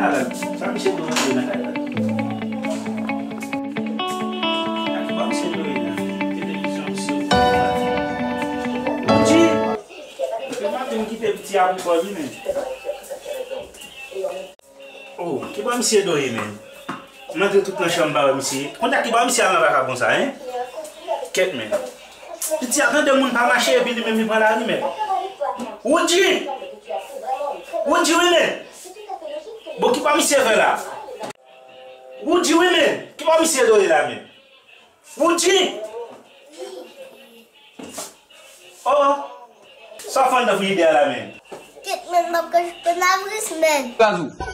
Nada, sabe se do aí na cara. Aqui vamos ser do aí, né? Televisão seu. Onde? Eu matei que teve Thiago por ali, né? Oh, que vamos ser do aí, né? Não tem tudo no chão para você. Quando é que vamos ser na vaca com ça, hein? Quer, né? E Thiago não tem muito para marcher e vir me falar ali, né? Onde? Onde, né? Bon, qui va me servir là? Où dit oui, mais? Qui va me servir là, mais? Où dit? Oh, ça fait une idée là, mais. Qu'est-ce que je peux n'avoir, mais?